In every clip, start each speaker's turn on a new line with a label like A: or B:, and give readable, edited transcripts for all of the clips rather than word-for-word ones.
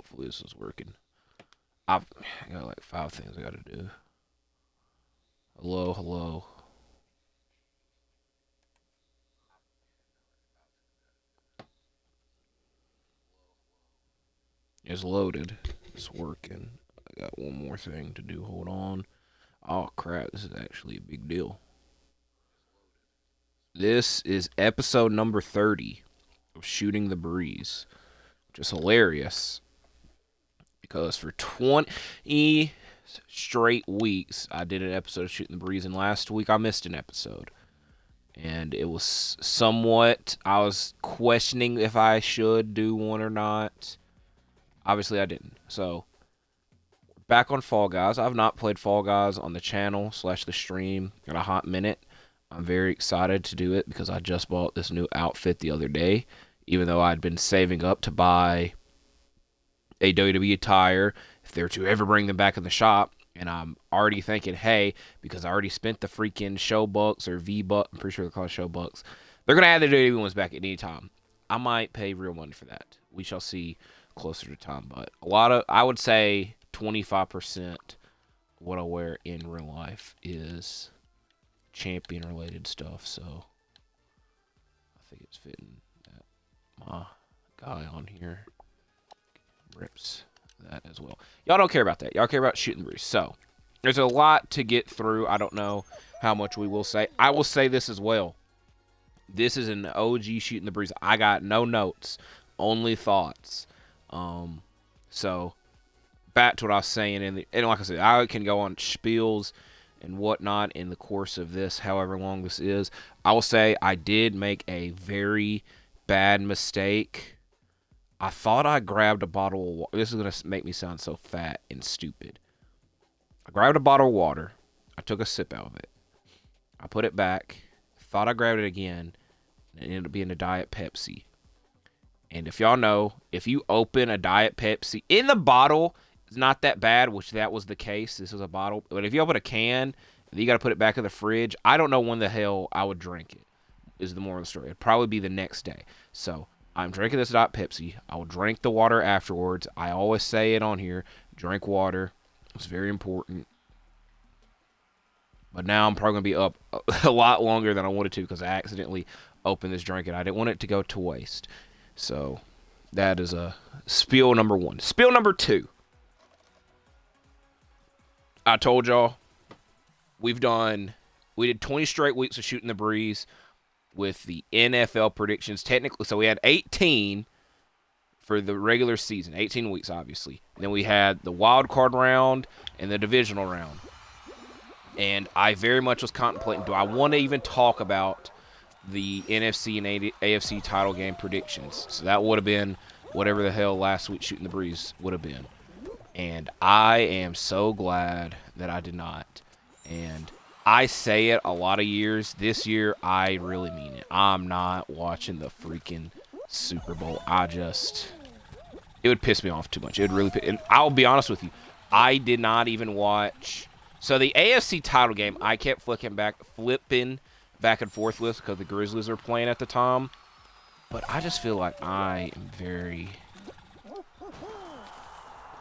A: Hopefully this is working. I got like 5 things I gotta do. Hello, hello. It's loaded. It's working. I got one more thing to do. Hold on. Oh crap, this is actually a big deal. This is episode number 30 of Shooting the Breeze, which is hilarious because for 20 straight weeks I did an episode of Shooting the Breeze, and last week I missed an episode. And it was somewhat, I was questioning if I should do one or not. Obviously I didn't. So, back on Fall Guys. I've not played Fall Guys on the channel / the stream in a hot minute. I'm very excited to do it because I just bought this new outfit the other day, even though I'd been saving up to buy a WWE attire if they're to ever bring them back in the shop. And I'm already thinking, hey, because I already spent the freaking show bucks or V-bucks, I'm pretty sure they're called show bucks. They're going to add the WWE ones back at any time. I might pay real money for that. We shall see closer to time. But I would say 25% what I wear in real life is champion related stuff. So I think it's fitting that my guy on here rips that as well. Y'all don't care about that. Y'all care about Shooting the Breeze. So there's a lot to get through. I don't know how much we will say. I will say this as well. This is an OG Shooting the Breeze. I got no notes, only thoughts. So back to what I was saying, and like I said, I can go on spiels and whatnot in the course of this, however long this is. I will say I did make a very bad mistake. I thought I grabbed a bottle of water. This is going to make me sound so fat and stupid. I grabbed a bottle of water. I took a sip out of it. I put it back. Thought I grabbed it again. And it ended up being a Diet Pepsi. And if y'all know, if you open a Diet Pepsi in the bottle, it's not that bad, which that was the case. This was a bottle. But if you open a can, you got to put it back in the fridge. I don't know when the hell I would drink it, is the moral of the story. It'd probably be the next day. So I'm drinking this Diet Pepsi. I will drink the water afterwards. I always say it on here. Drink water. It's very important. But now I'm probably going to be up a lot longer than I wanted to because I accidentally opened this drink and I didn't want it to go to waste. So that is a spiel number 1. Spiel number 2. I told y'all we did 20 straight weeks of Shooting the Breeze with the NFL predictions. Technically, so we had 18 for the regular season, 18 weeks, obviously. And then we had the wild card round and the divisional round. And I very much was contemplating, do I want to even talk about the NFC and AFC title game predictions? So that would have been whatever the hell last week Shooting the Breeze would have been. And I am so glad that I did not. And I say it a lot of years. This year, I really mean it. I'm not watching the freaking Super Bowl. It would piss me off too much. It would really, and I'll be honest with you, I did not even watch. So the AFC title game, I kept flipping back and forth with because the Grizzlies were playing at the time. But I just feel like I am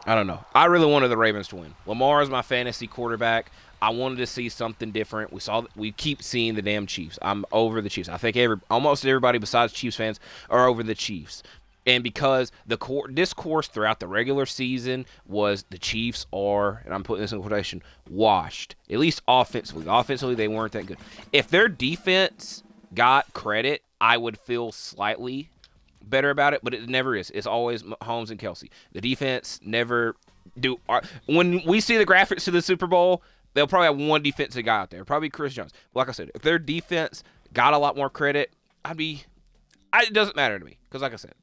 A: I don't know. I really wanted the Ravens to win. Lamar is my fantasy quarterback. I wanted to see something different. We keep seeing the damn Chiefs. I'm over the Chiefs. I think almost everybody besides Chiefs fans are over the Chiefs. And because the discourse throughout the regular season was the Chiefs are, and I'm putting this in quotation, washed. At least offensively. Offensively, they weren't that good. If their defense got credit, I would feel slightly better about it, but it never is. It's always Mahomes and Kelsey. The defense never do. When we see the graphics to the Super Bowl, they'll probably have one defensive guy out there, probably Chris Jones. But like I said, if their defense got a lot more credit, it doesn't matter to me because, like I said,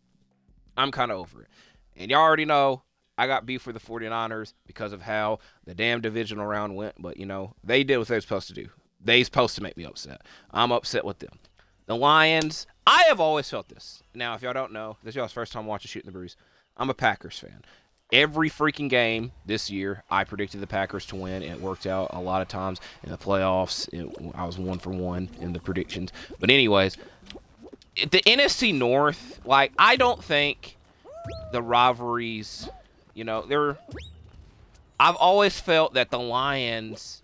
A: I'm kind of over it. And y'all already know I got beef with the 49ers because of how the damn divisional round went. But, they did what they were supposed to do. They supposed to make me upset. I'm upset with them. The Lions, I have always felt this. Now, if y'all don't know, this is y'all's first time watching Shooting the Breeze. I'm a Packers fan. Every freaking game this year, I predicted the Packers to win, and it worked out a lot of times in the playoffs. I was 1 for 1 in the predictions. But anyways, the NFC North, I don't think the rivalries You know, I've always felt that the Lions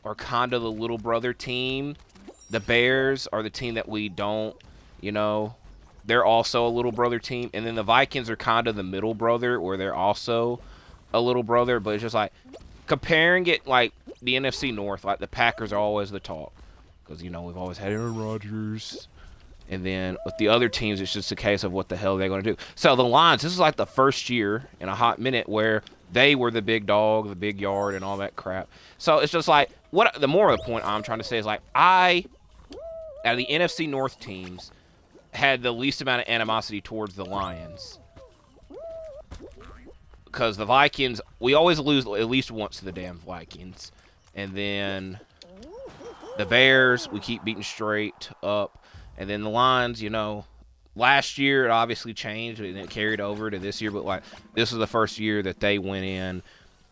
A: are kind of the little brother team. The Bears are the team that we don't, you know, they're also a little brother team. And then the Vikings are kind of the middle brother, where they're also a little brother. But it's just like, comparing it like the NFC North, like the Packers are always the talk. Because, you know, we've always had Aaron Rodgers. And then with the other teams, it's just a case of what the hell they're going to do. So the Lions, this is like the first year in a hot minute where they were the big dog, the big yard, and all that crap. So it's just like, what the more of the point I'm trying to say is like, out of the NFC North teams, had the least amount of animosity towards the Lions. Because the Vikings, we always lose at least once to the damn Vikings. And then the Bears, we keep beating straight up. And then the Lions, you know, last year it obviously changed and it carried over to this year. But, like, this was the first year that they went in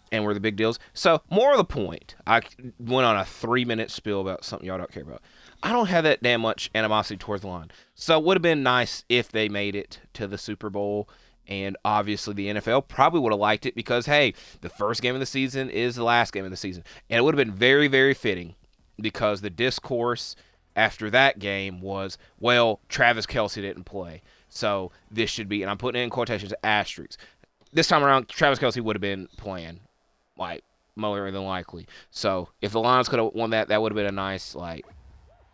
A: and were the big deals. So, more of the point, I went on a 3-minute spiel about something y'all don't care about. I don't have that damn much animosity towards the Lions. So, it would have been nice if they made it to the Super Bowl. And obviously the NFL probably would have liked it because, hey, the first game of the season is the last game of the season. And it would have been very, very fitting because the discourse after that game was, well, Travis Kelce didn't play. So this should be, and I'm putting it in quotations, asterisks. This time around, Travis Kelce would have been playing, like, more than likely. So if the Lions could have won that, that would have been a nice, like,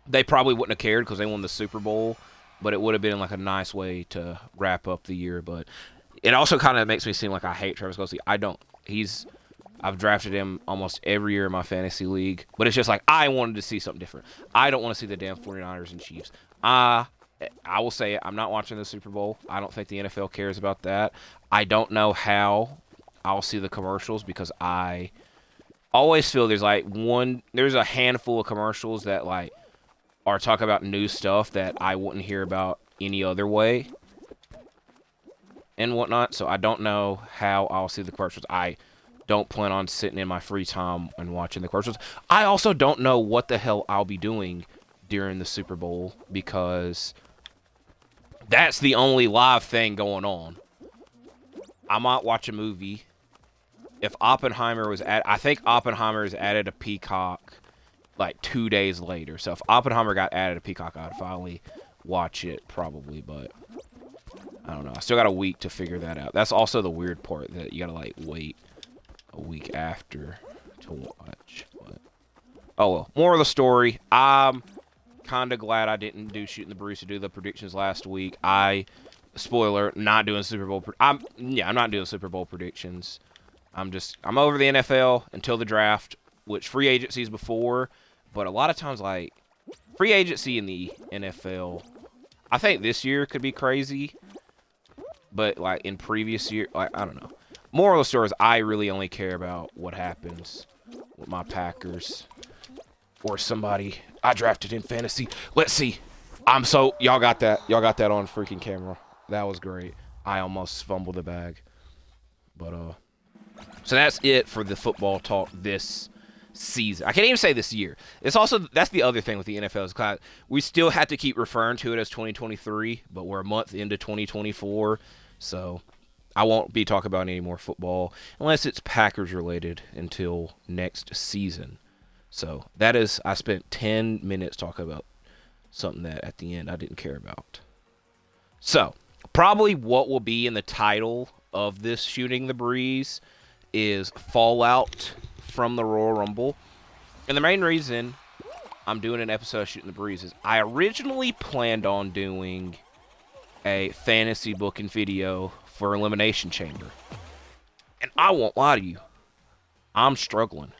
A: they probably wouldn't have cared because they won the Super Bowl. But it would have been like a nice way to wrap up the year. But it also kind of makes me seem like I hate Travis Kelce. I don't. I've drafted him almost every year in my fantasy league. But it's just like I wanted to see something different. I don't want to see the damn 49ers and Chiefs. I will say it. I'm not watching the Super Bowl. I don't think the NFL cares about that. I don't know how I'll see the commercials because I always feel there's a handful of commercials that like or talk about new stuff that I wouldn't hear about any other way and whatnot. So I don't know how I'll see the commercials. I don't plan on sitting in my free time and watching the commercials. I also don't know what the hell I'll be doing during the Super Bowl because that's the only live thing going on. I might watch a movie. If Oppenheimer was I think Oppenheimer is added to Peacock like 2 days later. So if Oppenheimer got added to Peacock, I'd finally watch it probably, but I don't know. I still got a week to figure that out. That's also the weird part that you gotta like wait a week after to watch. But oh well. More of the story. I'm kind of glad I didn't do Shooting the Breeze to do the predictions last week. Spoiler, not doing Super Bowl. I'm not doing Super Bowl predictions. I'm over the NFL until the draft, which free agency is before. But a lot of times, like, free agency in the NFL, I think this year could be crazy. But, like, in previous year, like, I don't know. Moral of the story is I really only care about what happens with my Packers or somebody I drafted in fantasy. Let's see. Y'all got that on freaking camera. That was great. I almost fumbled the bag. But, so that's it for the football talk this season. I can't even say this year. That's the other thing with the NFL is we still have to keep referring to it as 2023, but we're a month into 2024, so I won't be talking about any more football unless it's Packers related until next season. So I spent 10 minutes talking about something that at the end I didn't care about. So probably what will be in the title of this Shooting the Breeze is Fallout from the Royal Rumble. And the main reason I'm doing an episode of Shooting the Breeze is I originally planned on doing a fantasy booking video for Elimination Chamber. And I won't lie to you, I'm struggling.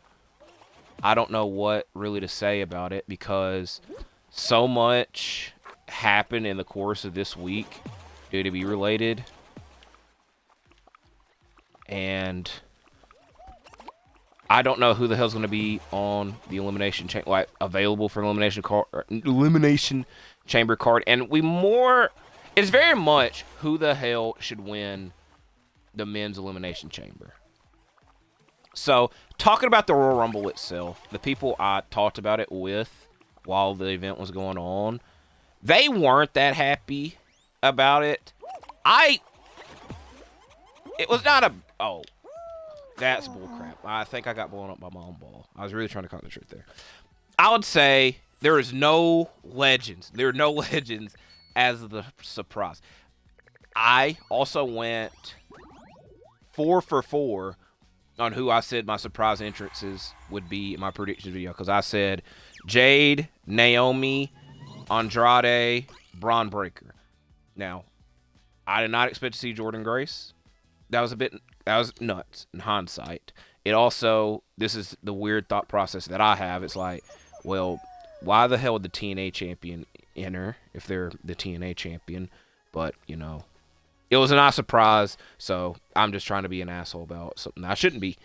A: I don't know what really to say about it because so much happened in the course of this week WWE related. And I don't know who the hell's going to be on the Elimination Chamber, like available for Elimination Chamber card. And it's very much who the hell should win the men's Elimination Chamber. So, talking about the Royal Rumble itself, the people I talked about it with while the event was going on, they weren't that happy about it. It was not Oh, that's bullcrap. I think I got blown up by my own ball. I was really trying to concentrate there. I would say there is no legends. There are no legends as the surprise. I also went 4 for 4 on who I said my surprise entrances would be in my prediction video. Because I said Jade, Naomi, Andrade, Braun Breaker. Now, I did not expect to see Jordynne Grace. That was nuts in hindsight. It also, this is the weird thought process that I have. It's like, well, why the hell would the TNA champion enter if they're the TNA champion? But, you know, it was a nice surprise, so I'm just trying to be an asshole about something I shouldn't be.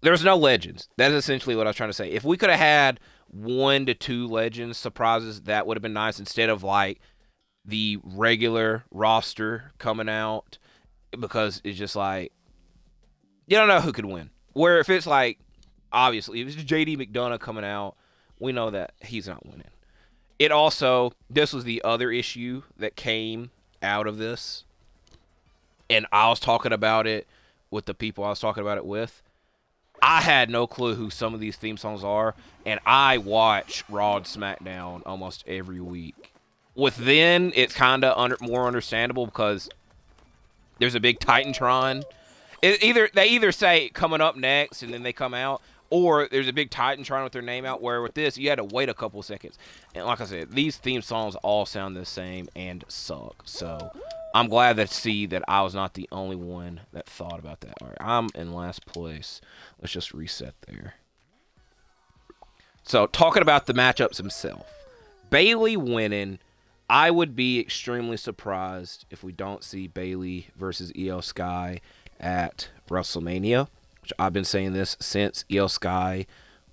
A: There's no legends. That is essentially what I was trying to say. If we could have had 1 to 2 legends surprises, that would have been nice instead of like the regular roster coming out, because it's just like you don't know who could win. Where if it's like, obviously, if it's JD McDonough coming out, we know that he's not winning. It also, this was the other issue that came out of this, and I was talking about it with the people I was talking about it with. I had no clue who some of these theme songs are, and I watch Raw and SmackDown almost every week. With then, it's kind of more understandable because there's a big Titantron. They either say coming up next and then they come out, or there's a big Titantron with their name out, where with this, you had to wait a couple seconds. And like I said, these theme songs all sound the same and suck. So I'm glad to see that I was not the only one that thought about that. All right, I'm in last place. Let's just reset there. So talking about the matchups themselves. Bayley winning, I would be extremely surprised if we don't see Bayley versus Io Sky at WrestleMania. Which I've been saying this since Io Sky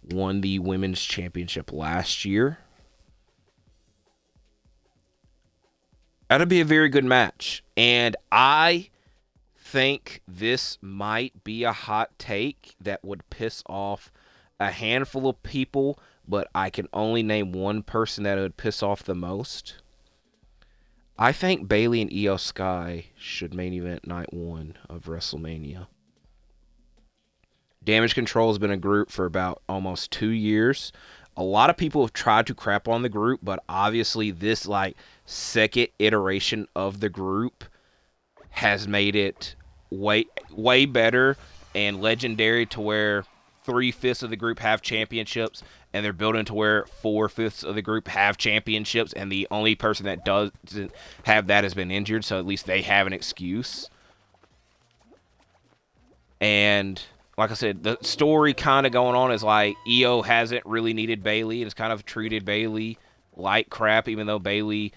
A: won the Women's Championship last year. That'd be a very good match. And I think this might be a hot take that would piss off a handful of people, but I can only name one person that it would piss off the most. I think Bayley and Io Sky should main event night 1 of WrestleMania. Damage Control has been a group for about almost 2 years. A lot of people have tried to crap on the group, but obviously this like second iteration of the group has made it way better and legendary, to where 3/5 of the group have championships, and they're building to where 4/5 of the group have championships, and the only person that doesn't have that has been injured, so at least they have an excuse. And like I said, the story kind of going on is like Io hasn't really needed Bayley and has kind of treated Bayley like crap, even though Bayley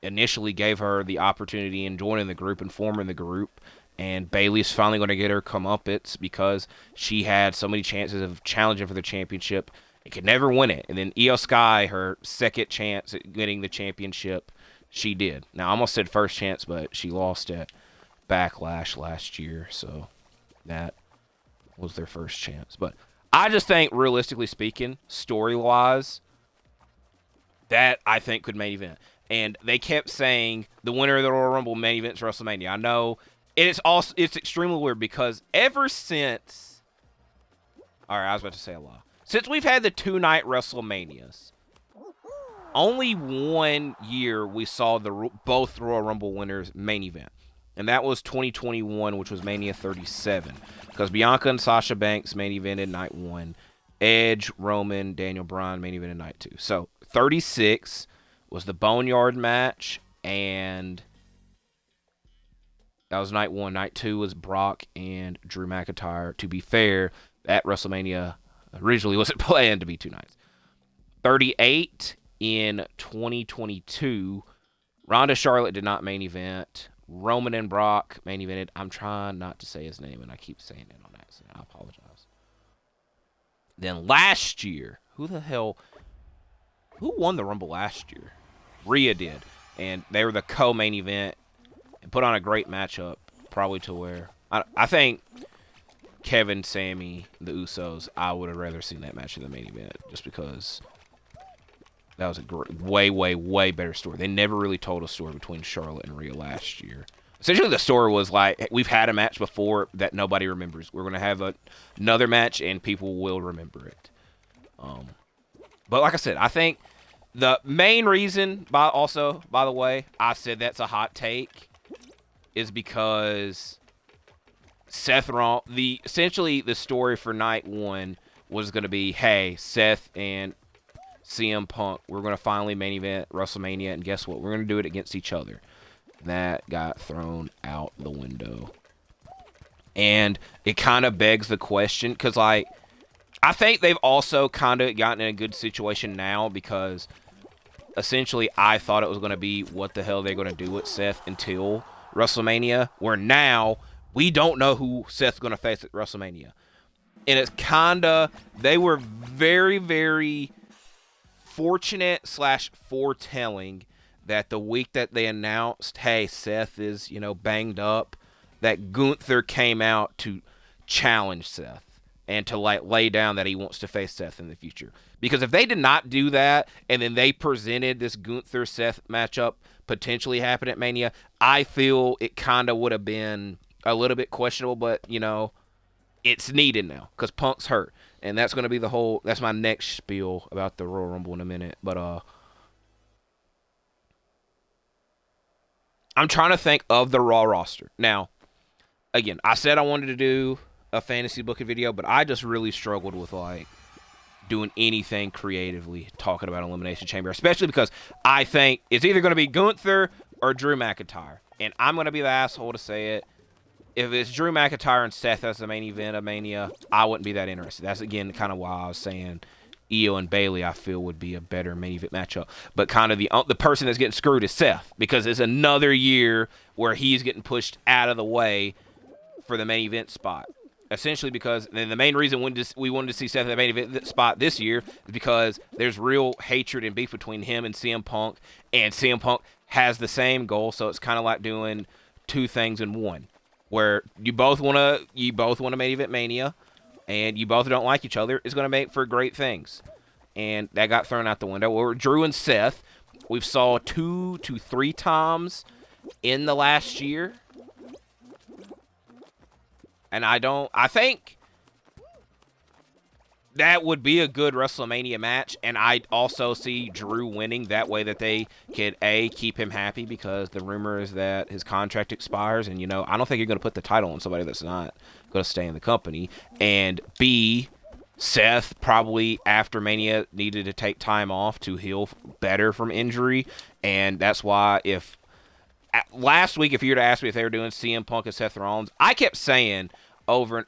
A: initially gave her the opportunity in joining the group and forming the group. And Bayley's finally going to get her comeuppance because she had so many chances of challenging for the championship and could never win it. And then Io Sky, her second chance at getting the championship, she did. Now, I almost said first chance, but she lost at Backlash last year, so that was their first chance. But I just think, realistically speaking, story-wise, that I think could main event. And they kept saying the winner of the Royal Rumble main events WrestleMania. I know it's extremely weird because ever since, all right, I was about to say a lie. Since we've had the 2-night WrestleManias, only 1 year we saw both Royal Rumble winners main event. And that was 2021, which was Mania 37. Because Bianca and Sasha Banks main evented night 1. Edge, Roman, Daniel Bryan main evented night 2. So 36 was the Boneyard match, and that was night 1. Night 2 was Brock and Drew McIntyre. To be fair, that WrestleMania originally wasn't planned to be 2 nights. 38 in 2022, Ronda Charlotte did not main event. Roman and Brock main evented. I'm trying not to say his name, and I keep saying it on accident. I apologize. Then last year, who won the Rumble last year? Rhea did, and they were the co-main event and put on a great matchup, probably to where I think Kevin, Sammy, the Usos, I would have rather seen that match in the main event, just because that was a way better story. They never really told a story between Charlotte and Rhea last year. Essentially, the story was like, we've had a match before that nobody remembers. We're going to have another match, and people will remember it. But like I said, I think the main reason, by the way, I said that's a hot take, is because Seth Rollins, essentially the story for night one was going to be, hey, Seth and CM Punk, we're going to finally main event WrestleMania, and guess what? We're going to do it against each other. That got thrown out the window. And it kind of begs the question, because, like, I think they've also kind of gotten in a good situation now, because essentially I thought it was going to be what the hell they're going to do with Seth until WrestleMania, where now we don't know who Seth's going to face at WrestleMania. And it's kind of, they were very, very fortunate / foretelling that the week that they announced, hey, Seth is, banged up, that Gunther came out to challenge Seth and to lay down that he wants to face Seth in the future. Because if they did not do that, and then they presented this Gunther-Seth matchup potentially happen at Mania, I feel it kind of would have been a little bit questionable, but, it's needed now because Punk's hurt. And that's going to be that's my next spiel about the Royal Rumble in a minute. But, I'm trying to think of the Raw roster. Now, again, I said I wanted to do a fantasy booking video, but I just really struggled with, doing anything creatively talking about Elimination Chamber, especially because I think it's either going to be Gunther or Drew McIntyre. And I'm going to be the asshole to say it. If it's Drew McIntyre and Seth as the main event of Mania, I wouldn't be that interested. That's, again, kind of why I was saying Io and Bayley, I feel, would be a better main event matchup. But kind of the person that's getting screwed is Seth, because it's another year where he's getting pushed out of the way for the main event spot. Essentially because, and the main reason we wanted to see Seth in the main event spot this year is because there's real hatred and beef between him and CM Punk, and CM Punk has the same goal, so it's kind of like doing two things in one, where you both want to main event Mania, and you both don't like each other. Is going to make for great things, and that got thrown out the window. Where Drew and Seth, we've saw 2 to 3 times in the last year. And I think that would be a good WrestleMania match. And I also see Drew winning that way, that they could, A, keep him happy, because the rumor is that his contract expires. And, I don't think you're going to put the title on somebody that's not going to stay in the company. And B, Seth probably after Mania needed to take time off to heal better from injury. And that's why last week, if you were to ask me if they were doing CM Punk and Seth Rollins, I kept saying over and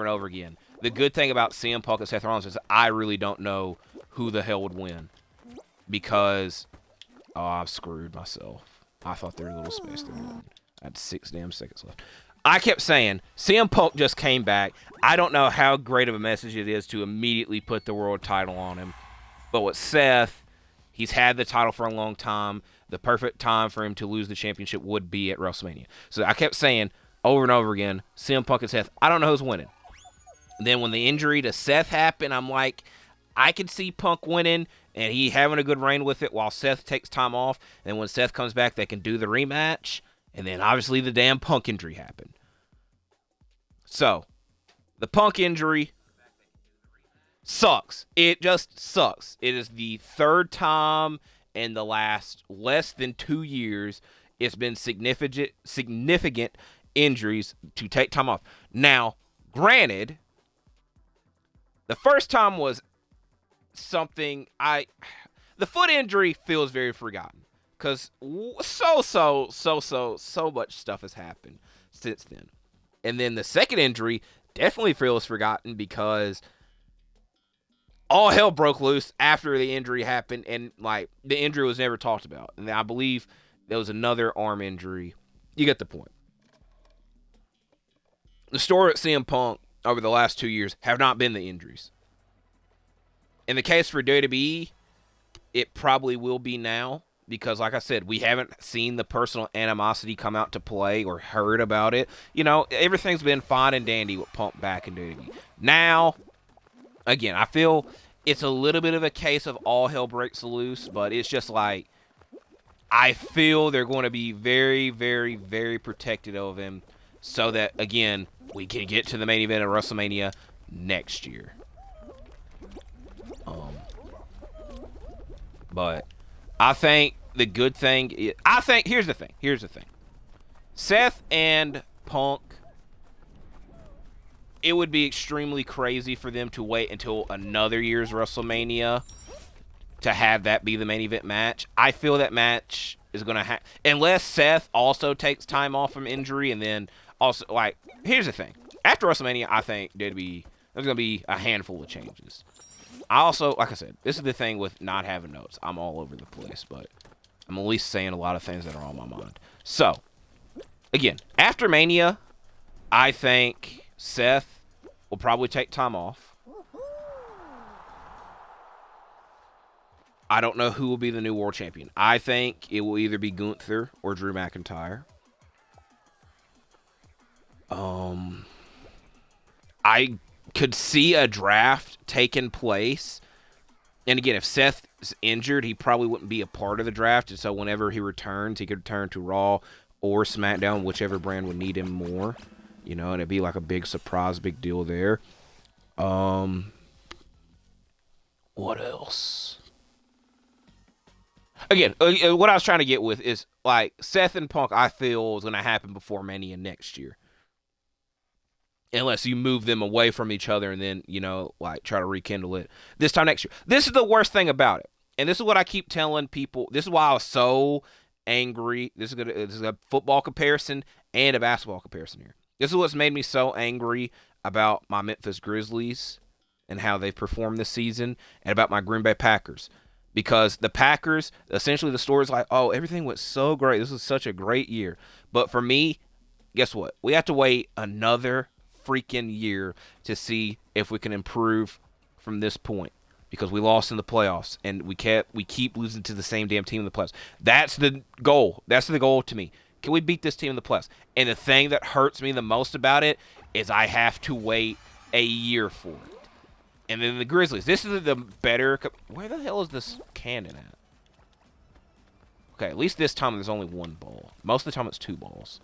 A: over again, the good thing about CM Punk and Seth Rollins is I really don't know who the hell would win, because I've screwed myself. I thought there was a little space there. I had 6 damn seconds left. I kept saying CM Punk just came back. I don't know how great of a message it is to immediately put the world title on him, but with Seth, he's had the title for a long time. The perfect time for him to lose the championship would be at WrestleMania. So I kept saying over and over again, CM Punk and Seth, I don't know who's winning. And then when the injury to Seth happened, I'm like, I can see Punk winning, and he having a good reign with it while Seth takes time off. And when Seth comes back, they can do the rematch. And then obviously the damn Punk injury happened. So, the Punk injury sucks. It just sucks. It is the 3rd time in the last less than 2 years it's been significant injuries to take time off. Now, granted, the first time was something the foot injury feels very forgotten, because so much stuff has happened since then. And then the second injury definitely feels forgotten, because all hell broke loose after the injury happened, and the injury was never talked about. And I believe there was another arm injury. You get the point. The story at CM Punk over the last 2 years have not been the injuries. In the case for WWE, it probably will be now, because, like I said, we haven't seen the personal animosity come out to play or heard about it. Everything's been fine and dandy with Punk back in WWE. Now, again, I feel it's a little bit of a case of all hell breaks loose, but it's just I I feel they're going to be very, very, very protective of him so that, again, we can get to the main event of WrestleMania next year. But I think the good thing is, here's the thing. Seth and Punk, it would be extremely crazy for them to wait until another year's WrestleMania to have that be the main event match. I feel that match is going to have, unless Seth also takes time off from injury, and then also, like, here's the thing. After WrestleMania, I think there's going to be a handful of changes. I also, like I said, this is the thing with not having notes. I'm all over the place, but I'm at least saying a lot of things that are on my mind. So, again, after Mania, I think Seth will probably take time off. I don't know who will be the new world champion. I think it will either be Gunther or Drew McIntyre. I could see a draft taking place. And again, if Seth is injured, he probably wouldn't be a part of the draft. And so whenever he returns, he could return to Raw or SmackDown, whichever brand would need him more. You know, and it'd be like a big surprise, big deal there. What else? Again, what I was trying to get with is, like, Seth and Punk, I feel, is going to happen before Mania next year. Unless you move them away from each other and then, you know, like, try to rekindle it this time next year. This is the worst thing about it. And this is what I keep telling people. This is why I was so angry. This is a football comparison and a basketball comparison here. This is what's made me so angry about my Memphis Grizzlies and how they've performed this season, and about my Green Bay Packers. Because the Packers, essentially the story is like, oh, everything went so great. This was such a great year. But for me, guess what? We have to wait another freaking year to see if we can improve from this point, because we lost in the playoffs and we keep losing to the same damn team in the playoffs. That's the goal. That's the goal to me. Can we beat this team in the playoffs? And the thing that hurts me the most about it is I have to wait a year for it. And then the Grizzlies. This is the better. Where the hell is this cannon at? Okay, at least this time there's only one ball. Most of the time it's two balls.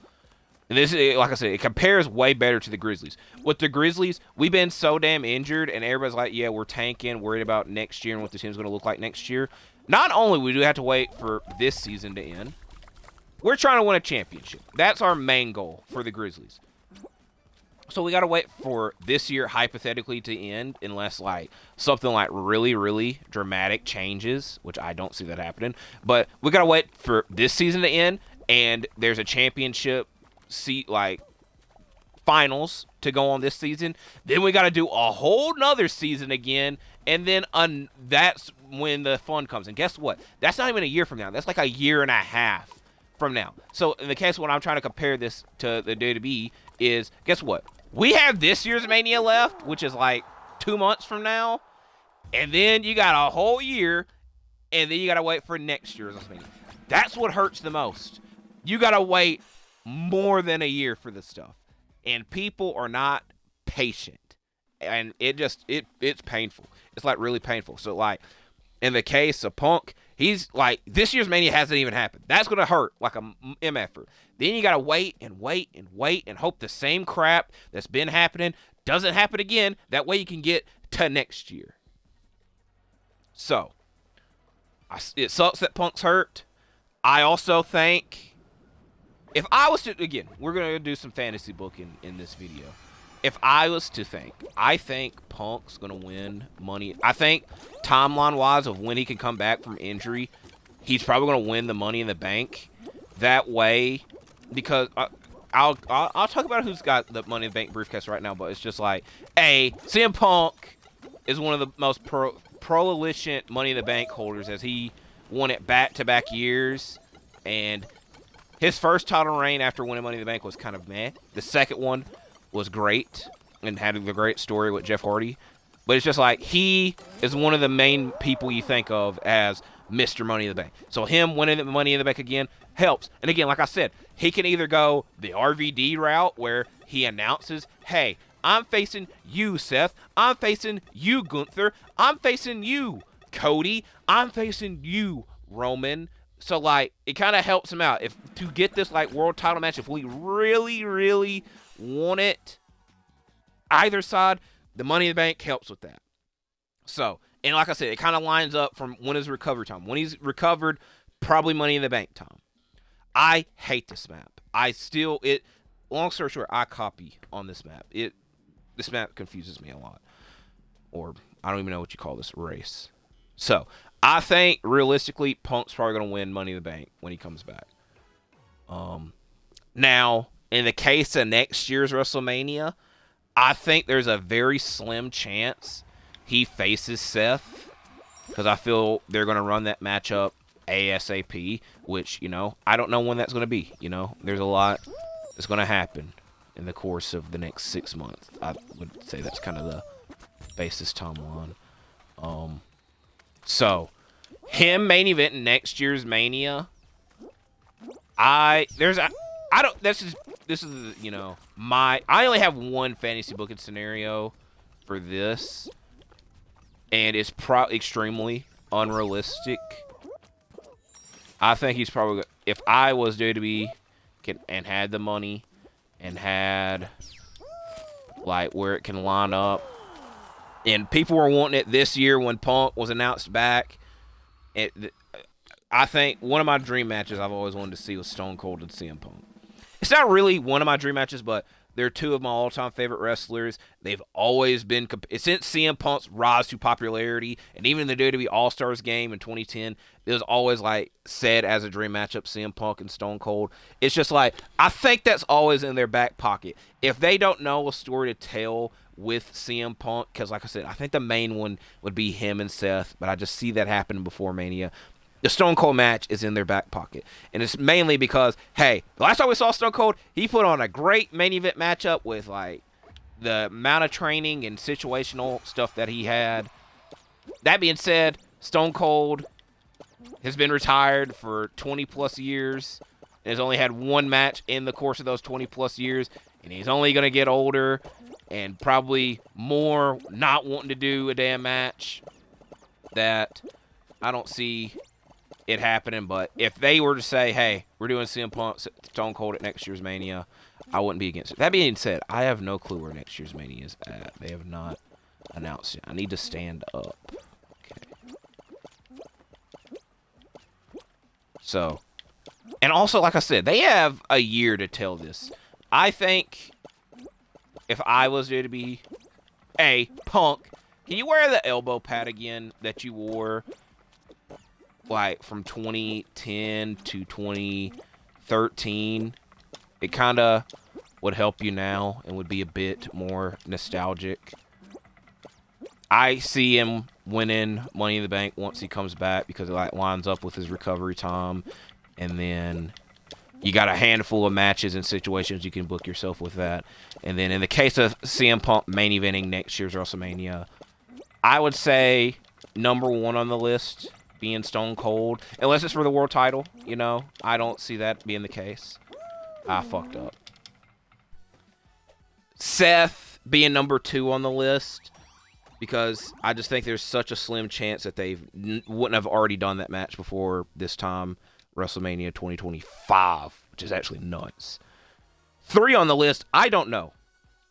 A: And this is, like I said, it compares way better to the Grizzlies. With the Grizzlies, we've been so damn injured, and everybody's like, yeah, we're tanking, worried about next year and what the team's going to look like next year. Not only do we have to wait for this season to end, we're trying to win a championship. That's our main goal for the Grizzlies. So we got to wait for this year, hypothetically, to end, unless, like, something like really, really dramatic changes, which I don't see that happening. But we got to wait for this season to end, and there's a championship finals to go on this season. Then we got to do a whole nother season again, and then that's when the fun comes. And guess what? That's not even a year from now. That's like a year and a half from now. So in the case when I'm trying to compare this to the WWE is, guess what? We have this year's Mania left, which is like 2 months from now, and then you got a whole year, and then you got to wait for next year's Mania. That's what hurts the most. You got to wait more than a year for this stuff, and people are not patient, and it's painful. It's like really painful. So like in the case of Punk, he's like, this year's Mania hasn't even happened. That's gonna hurt like a MFer. Then you gotta wait and wait and wait and hope the same crap that's been happening doesn't happen again. That way you can get to next year. So it sucks that Punk's hurt. I also think, if I was to, again, we're going to do some fantasy booking in this video. If I was to think, I think Punk's going to win money. I think timeline-wise of when he can come back from injury, he's probably going to win the Money in the Bank that way. Because I'll talk about who's got the Money in the Bank briefcase right now, but it's just like, CM Punk is one of the most prolific Money in the Bank holders, as he won it back-to-back years, and his first title reign after winning Money in the Bank was kind of meh. The second one was great and had a great story with Jeff Hardy. But it's just like, he is one of the main people you think of as Mr. Money in the Bank. So him winning the Money in the Bank again helps. And again, like I said, he can either go the RVD route where he announces, hey, I'm facing you, Seth. I'm facing you, Gunther. I'm facing you, Cody. I'm facing you, Roman. So like it kind of helps him out if to get this like world title match. If we really, really want it, either side, the Money in the Bank helps with that. So, and like I said, it kind of lines up from when his recovery time. When he's recovered, probably Money in the Bank time. I hate this map. Long story short, I copy on this map. This map confuses me a lot. Or I don't even know what you call this race. So, I think realistically, Punk's probably going to win Money in the Bank when he comes back. Now, in the case of next year's WrestleMania, I think there's a very slim chance he faces Seth because I feel they're going to run that matchup ASAP, which, I don't know when that's going to be. There's a lot that's going to happen in the course of the next 6 months. I would say that's kind of the basis timeline. So, him main eventing next year's Mania, I only have one fantasy booking scenario for this, and it's extremely unrealistic. I think he's probably, if I was WWE and had the money and had like where it can line up, and people were wanting it this year when Punk was announced back. I think one of my dream matches I've always wanted to see was Stone Cold and CM Punk. It's not really one of my dream matches, but they're two of my all-time favorite wrestlers. They've always been since CM Punk's rise to popularity, and even in the WWE All-Stars game in 2010, it was always like said as a dream matchup, CM Punk and Stone Cold. It's just like I think that's always in their back pocket. If they don't know a story to tell with CM Punk, because like I said, I think the main one would be him and Seth, but I just see that happening before Mania. The Stone Cold match is in their back pocket. And it's mainly because, hey, the last time we saw Stone Cold, he put on a great main event matchup with, like, the amount of training and situational stuff that he had. That being said, Stone Cold has been retired for 20-plus years and has only had one match in the course of those 20-plus years. And he's only going to get older and probably more not wanting to do a damn match that I don't see it happening. But if they were to say, hey, we're doing CM Punk Stone Cold at next year's Mania, I wouldn't be against it. That being said, I have no clue where next year's Mania is at. They have not announced it. I need to stand up. Okay. So, and also, like I said, they have a year to tell this. I think if I was there to be Punk, can you wear the elbow pad again that you wore like from 2010 to 2013? It kind of would help you now and would be a bit more nostalgic. I see him winning Money in the Bank once he comes back because it like lines up with his recovery time, and then you got a handful of matches and situations you can book yourself with that. And then in the case of CM Punk main eventing next year's WrestleMania, I would say number one on the list being Stone Cold, unless it's for the world title. I don't see that being the case. I fucked up. Seth being number two on the list, because I just think there's such a slim chance that they wouldn't have already done that match before this time, WrestleMania 2025, which is actually nuts. Three on the list, I don't know.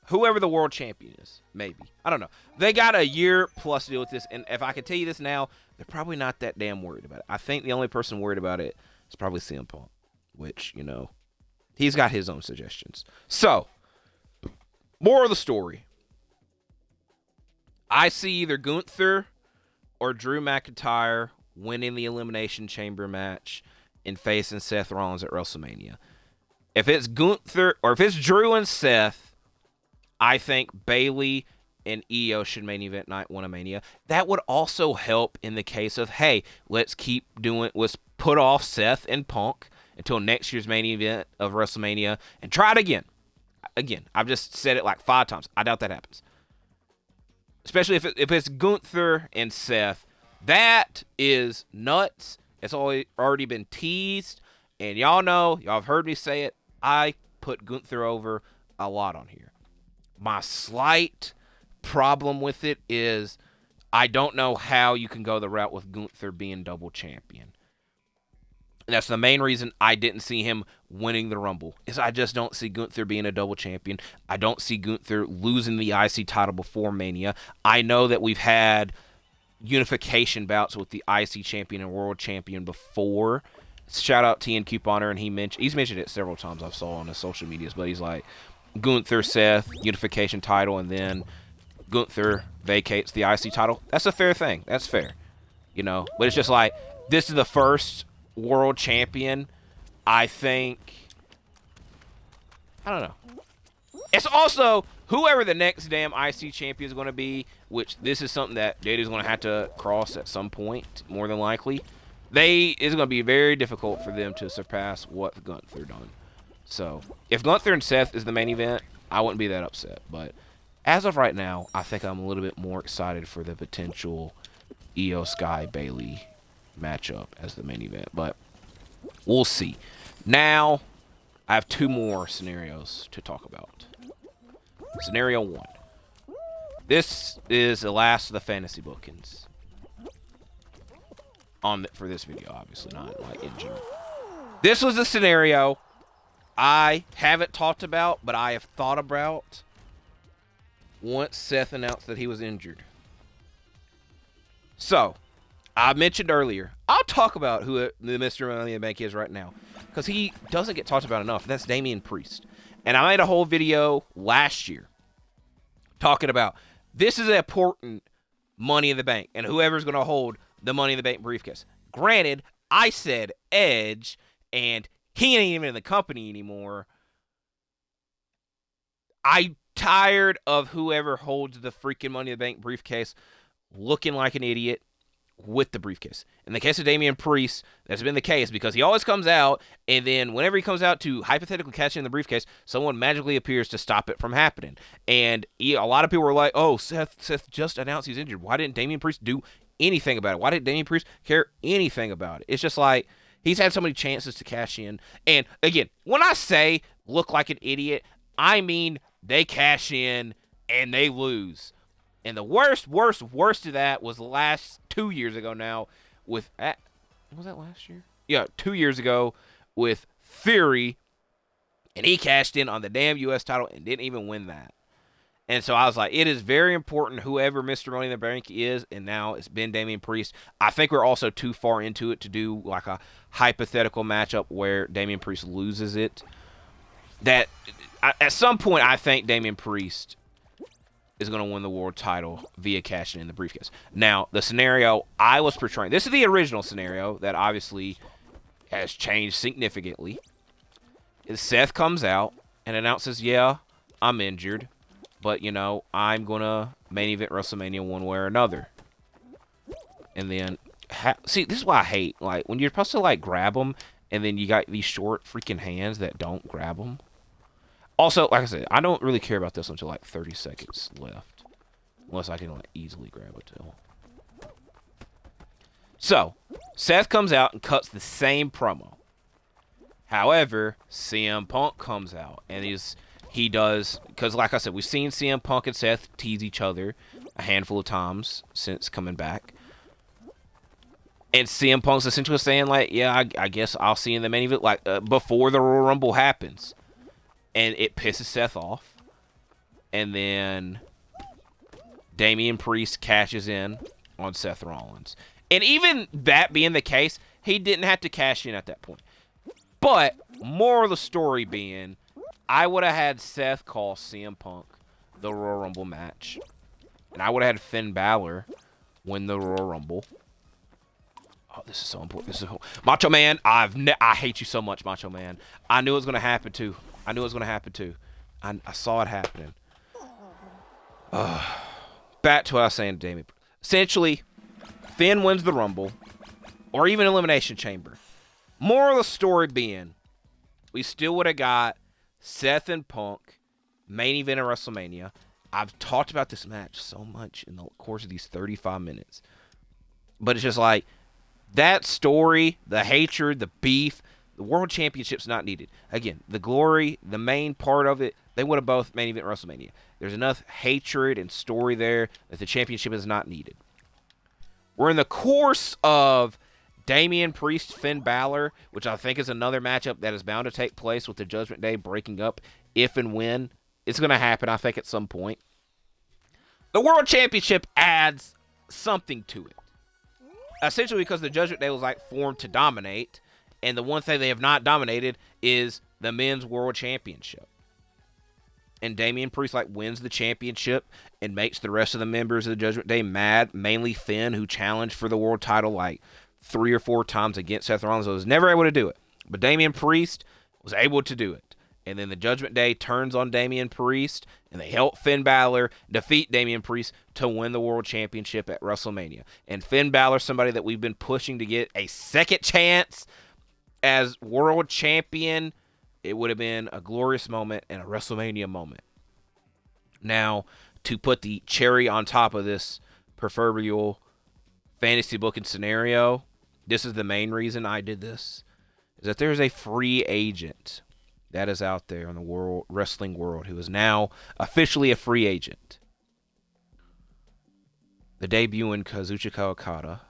A: Whoever the world champion is, maybe. I don't know. They got a year plus to deal with this, and if I can tell you this now, they're probably not that damn worried about it. I think the only person worried about it is probably CM Punk, which, he's got his own suggestions. So, more of the story. I see either Gunther or Drew McIntyre winning the Elimination Chamber match and facing Seth Rollins at WrestleMania. If it's Gunther, or if it's Drew and Seth, I think Bayley and Io should main event night one of Mania. That would also help in the case of, hey, let's put off Seth and Punk until next year's main event of WrestleMania and try it again. Again, I've just said it like 5 times. I doubt that happens. Especially if it's Gunther and Seth. That is nuts. It's already been teased. And y'all have heard me say it. I put Gunther over a lot on here. My slight problem with it is I don't know how you can go the route with Gunther being double champion. And that's the main reason I didn't see him winning the Rumble. Is I just don't see Gunther being a double champion. I don't see Gunther losing the IC title before Mania. I know that we've had unification bouts with the IC champion and world champion before. Shout out TN Couponer, and he's mentioned it several times I've saw on his social medias, but he's like, Gunther, Seth, unification title, and then Gunther vacates the IC title. That's a fair thing. That's fair. You know, but it's just like, this is the first world champion, I think. I don't know. It's also whoever the next damn IC champion is going to be, which this is something that Data's going to have to cross at some point, more than likely. It's going to be very difficult for them to surpass what Gunther done. So, if Gunther and Seth is the main event, I wouldn't be that upset. But as of right now, I think I'm a little bit more excited for the potential Io Sky Bailey matchup as the main event. But we'll see. Now, I have 2 more scenarios to talk about. Scenario 1. This is the last of the fantasy bookings. For this video, obviously, not like in general. This was a scenario I haven't talked about, but I have thought about once Seth announced that he was injured. So, I mentioned earlier, I'll talk about who the Mr. Money in the Bank is right now, because he doesn't get talked about enough. That's Damian Priest. And I made a whole video last year talking about this is an important Money in the Bank, and whoever's going to hold the Money in the Bank briefcase. Granted, I said Edge, and he ain't even in the company anymore. I'm tired of whoever holds the freaking Money in the Bank briefcase looking like an idiot with the briefcase. In the case of Damian Priest, that's been the case because he always comes out, and then whenever he comes out to hypothetically catch in the briefcase, someone magically appears to stop it from happening. And a lot of people were like, oh, Seth just announced he's injured. Why didn't Damian Priest do anything about it? Why didn't Damian Priest care anything about it? It's just like, he's had so many chances to cash in. And again, when I say look like an idiot, I mean they cash in and they lose. And the worst of that was the last 2 years ago now with... was that last year? Yeah, 2 years ago with Theory. And he cashed in on the damn U.S. title and didn't even win that. And so I was like, it is very important whoever Mr. Money in the Bank is, and now it's been Damian Priest. I think we're also too far into it to do like a hypothetical matchup where Damian Priest loses it. That at some point, I think Damian Priest is going to win the world title via cashing in the briefcase. Now, the scenario I was portraying, this is the original scenario that obviously has changed significantly, is Seth comes out and announces, yeah, I'm injured, but, you know, I'm going to main event WrestleMania one way or another. And then, see, this is why I hate, like, when you're supposed to, like, grab them, and then you got these short freaking hands that don't grab them. Also, like I said, I don't really care about this until, like, 30 seconds left. Unless I can, like, easily grab it till. So, Seth comes out and cuts the same promo. However, CM Punk comes out, and he does, because like I said, we've seen CM Punk and Seth tease each other a handful of times since coming back. And CM Punk's essentially saying, like, yeah, I guess I'll see you in the main event, like, before the Royal Rumble happens. And it pisses Seth off. And then Damian Priest cashes in on Seth Rollins. And even that being the case, he didn't have to cash in at that point. But, moral of the story being, I would have had Seth call CM Punk the Royal Rumble match. And I would have had Finn Balor win the Royal Rumble. Oh, this is so important. Macho Man, I hate you so much, Macho Man. I knew it was going to happen, too. I saw it happening. Back to what I was saying to Damien. Essentially, Finn wins the Rumble, or even Elimination Chamber. Moral of the story being, we still would have got Seth and Punk, main event of WrestleMania. I've talked about this match so much in the course of these 35 minutes. But it's just like, that story, the hatred, the beef, the World Championship's not needed. Again, the glory, the main part of it, they would have both main event WrestleMania. There's enough hatred and story there that the championship is not needed. We're in the course of Damian Priest, Finn Balor, which I think is another matchup that is bound to take place with the Judgment Day breaking up if and when. It's going to happen, I think, at some point. The World Championship adds something to it. Essentially because the Judgment Day was like formed to dominate, and the one thing they have not dominated is the Men's World Championship. And Damian Priest like wins the championship and makes the rest of the members of the Judgment Day mad, mainly Finn, who challenged for the world title like 3 or 4 times against Seth Rollins. So was never able to do it. But Damian Priest was able to do it. And then the Judgment Day turns on Damian Priest, and they help Finn Balor defeat Damian Priest to win the World Championship at WrestleMania. And Finn Balor, somebody that we've been pushing to get a second chance as World Champion, it would have been a glorious moment and a WrestleMania moment. Now, to put the cherry on top of this proverbial fantasy booking scenario, this is the main reason I did this, is that there's a free agent that is out there in the wrestling world who is now officially a free agent. The debuting Kazuchika Okada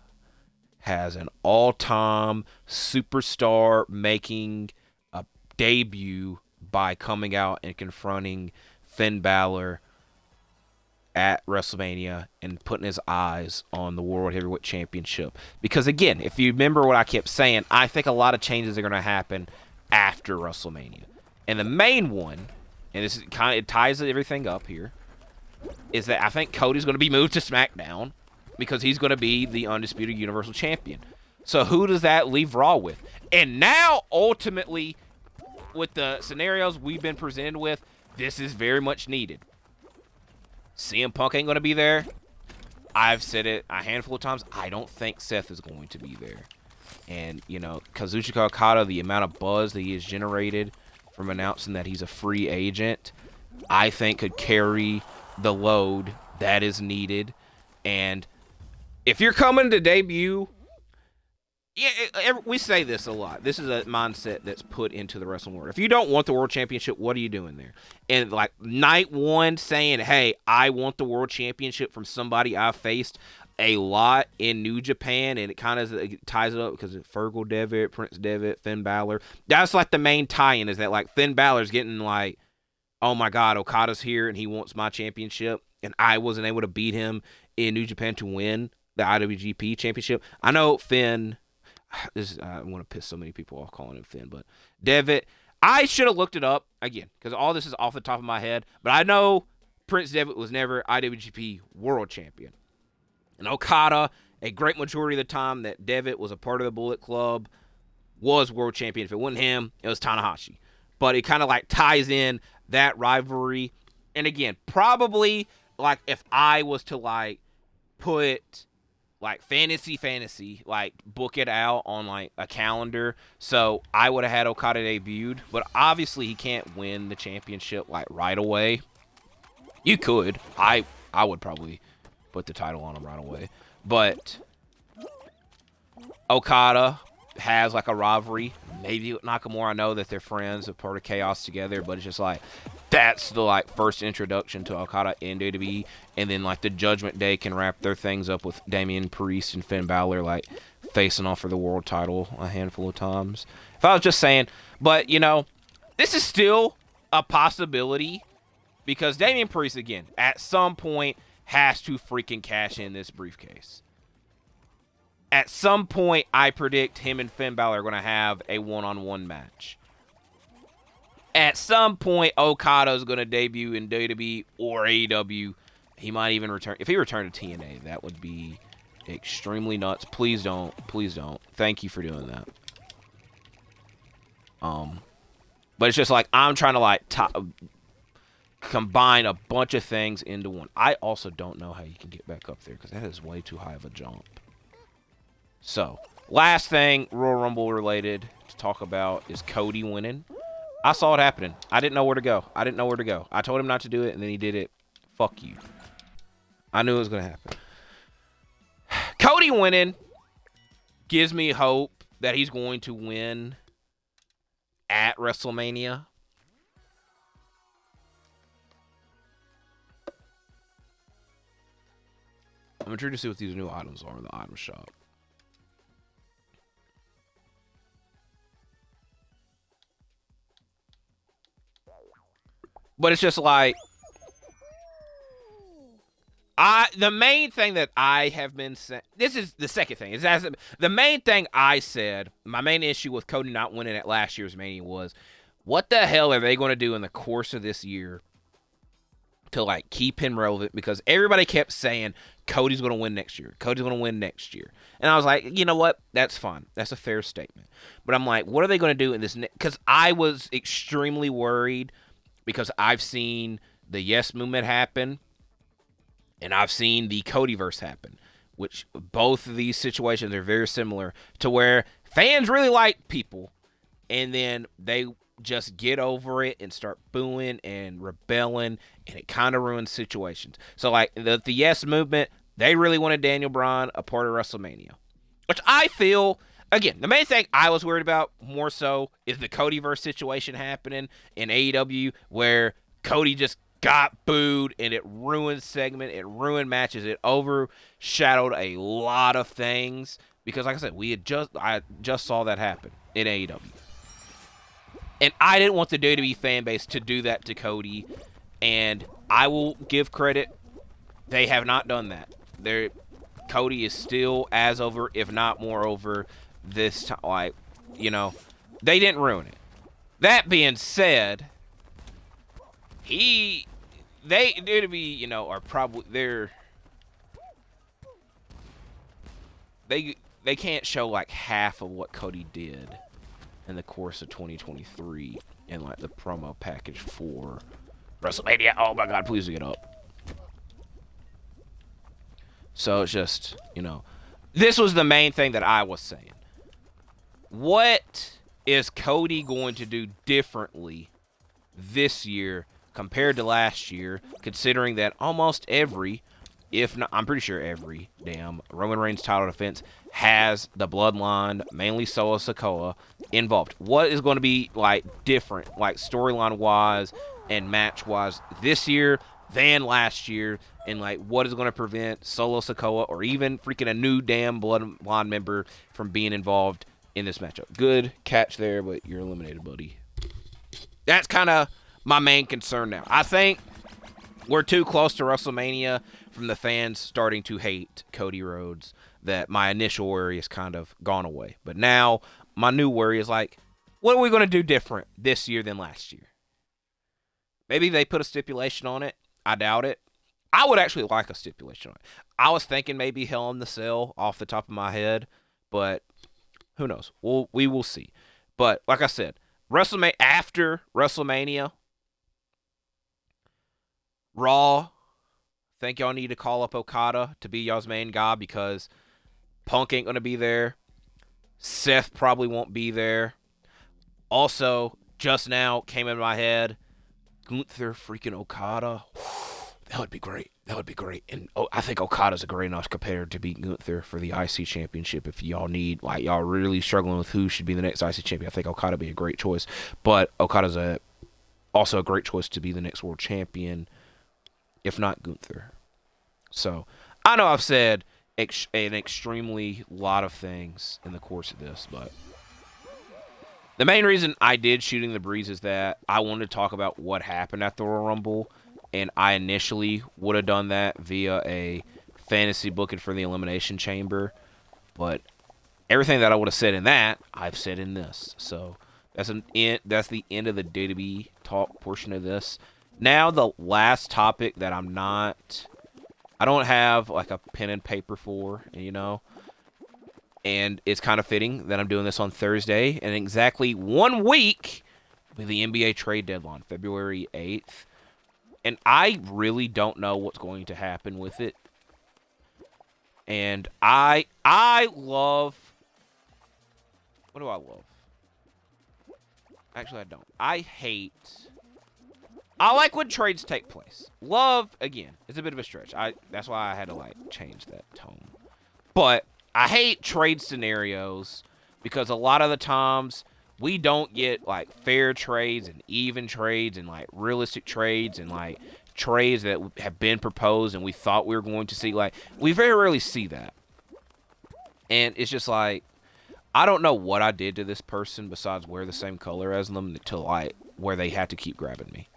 A: has an all-time superstar making a debut by coming out and confronting Finn Balor at WrestleMania and putting his eyes on the World Heavyweight Championship. Because again, if you remember what I kept saying, I think a lot of changes are going to happen after WrestleMania. And the main one, and this is kind of, it ties everything up here, is that I think Cody's going to be moved to SmackDown because he's going to be the undisputed Universal Champion. So who does that leave Raw with? And now, ultimately, with the scenarios we've been presented with, this is very much needed. CM Punk ain't going to be there. I've said it a handful of times. I don't think Seth is going to be there. And, you know, Kazuchika Okada, the amount of buzz that he has generated from announcing that he's a free agent, I think could carry the load that is needed. And if you're coming to debut, we say this a lot. This is a mindset that's put into the wrestling world. If you don't want the World Championship, what are you doing there? And like night one saying, hey, I want the World Championship from somebody I faced a lot in New Japan, and it kind of ties it up because Fergal Devitt, Prince Devitt, Finn Balor. That's like the main tie-in, is that like Finn Balor's getting like, oh my God, Okada's here and he wants my championship, and I wasn't able to beat him in New Japan to win the IWGP Championship. I know Finn. I want to piss so many people off calling him Finn, but Devitt, I should have looked it up again because all this is off the top of my head. But I know Prince Devitt was never IWGP World Champion, and Okada, a great majority of the time that Devitt was a part of the Bullet Club, was World Champion. If it wasn't him, it was Tanahashi. But it kind of like ties in that rivalry. And again, probably like if I was to like put like fantasy, like book it out on like a calendar. So I would have had Okada debuted, but obviously he can't win the championship like right away. You could. I would probably put the title on him right away. But Okada has like a rivalry. Maybe with Nakamura. I know that they're friends, a part of Chaos together, but it's just like that's the like first introduction to Okada in WWE, and then like the Judgment Day can wrap their things up with Damian Priest and Finn Balor like facing off for the world title a handful of times. If I was just saying, but you know, this is still a possibility because Damian Priest again at some point has to freaking cash in this briefcase. At some point, I predict him and Finn Balor are going to have a one-on-one match. At some point, Okada is going to debut in WWE or AEW. He might even return. If he returned to TNA, that would be extremely nuts. Please don't. Please don't. Thank you for doing that. But it's just like I'm trying to like combine a bunch of things into one. I also don't know how you can get back up there because that is way too high of a jump. So, last thing Royal Rumble related to talk about is Cody winning. I saw it happening. I didn't know where to go. I told him not to do it, and then he did it. Fuck you. I knew it was going to happen. Cody winning gives me hope that he's going to win at WrestleMania. I'm intrigued to see what these new items are in the item shop. But it's just like, the main thing that I have been saying, this is the second thing, is as the main thing I said, my main issue with Cody not winning at last year's Mania was, what the hell are they going to do in the course of this year to like keep him relevant? Because everybody kept saying Cody's going to win next year. Cody's going to win next year. And I was like, you know what? That's fine. That's a fair statement. But I'm like, what are they going to do in this? Because I was extremely worried because I've seen the Yes Movement happen and I've seen the Codyverse happen, which both of these situations are very similar to where fans really like people and then they just get over it and start booing and rebelling, and it kind of ruins situations. So, like, the Yes Movement, they really wanted Daniel Bryan a part of WrestleMania, which I feel, again, the main thing I was worried about more so is the Codyverse situation happening in AEW where Cody just got booed and it ruined segment, it ruined matches, it overshadowed a lot of things because, like I said, I just saw that happen in AEW. And I didn't want the WWE fan base to do that to Cody. And I will give credit. They have not done that. Cody is still as over, if not more over, this time. Like, you know, they didn't ruin it. That being said, WWE, you know, are probably, they can't show like half of what Cody did in the course of 2023 and like the promo package for WrestleMania. Oh my God, please get up. So it's just, you know, this was the main thing that I was saying. What is Cody going to do differently this year compared to last year, considering that almost every, if not, I'm pretty sure every damn Roman Reigns title defense has the Bloodline, mainly Solo Sikoa, involved? What is going to be like different, like storyline wise and match wise this year than last year? And like, what is going to prevent Solo Sikoa or even freaking a new damn Bloodline member from being involved in this matchup? Good catch there, but you're eliminated, buddy. That's kind of my main concern now. I think we're too close to WrestleMania from the fans starting to hate Cody Rhodes that my initial worry has kind of gone away. But now my new worry is like, what are we going to do different this year than last year? Maybe they put a stipulation on it. I doubt it. I would actually like a stipulation on it. I was thinking maybe Hell in the Cell off the top of my head, but who knows? We will see. But like I said, after WrestleMania, Raw, think y'all need to call up Okada to be y'all's main guy because Punk ain't going to be there. Seth probably won't be there. Also, just now came in my head, Gunther freaking Okada. That would be great. That would be great. And I think Okada's a great enough competitor to beat Gunther for the IC championship. If y'all need, like, y'all really struggling with who should be the next IC champion, I think Okada would be a great choice. But Okada's also a great choice to be the next world champion, if not Gunther. So, I know I've said an extremely lot of things in the course of this, but the main reason I did Shooting the Breeze is that I wanted to talk about what happened at the Royal Rumble, and I initially would have done that via a fantasy booking for the Elimination Chamber, but everything that I would have said in that, I've said in this. So that's the end of the WWE talk portion of this. Now the last topic that I don't have like a pen and paper for, you know, and it's kind of fitting that I'm doing this on Thursday, and exactly 1 week with the NBA trade deadline, February 8th, and I really don't know what's going to happen with it. And I love, what do I love? Actually, I don't. I like when trades take place. Love, again, it's a bit of a stretch. That's why I had to, like, change that tone. But I hate trade scenarios because a lot of the times we don't get, like, fair trades and even trades and, like, realistic trades and, like, trades that have been proposed and we thought we were going to see. Like, we very rarely see that. And it's just like, I don't know what I did to this person besides wear the same color as them to, like, where they had to keep grabbing me.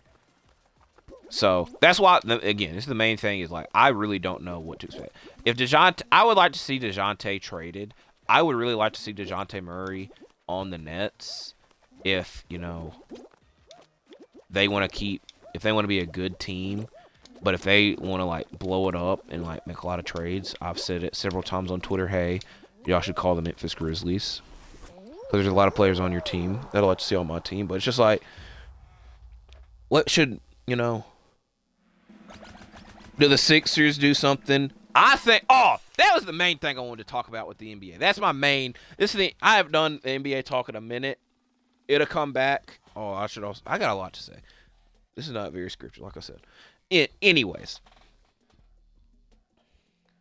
A: So that's why, again, this is the main thing is like, I really don't know what to expect. If DeJounte, I would like to see DeJounte traded. I would really like to see DeJounte Murray on the Nets if, they want to if they want to be a good team. But if they want to, like, blow it up and, like, make a lot of trades, I've said it several times on Twitter, hey, y'all should call the Memphis Grizzlies. Because there's a lot of players on your team that I'd like to see on my team. But it's just like, what should, do the Sixers do something? I think, that was the main thing I wanted to talk about with the NBA. That's my main, I have done the NBA talk in a minute. It'll come back. I got a lot to say. This is not very scripted, like I said. Anyways,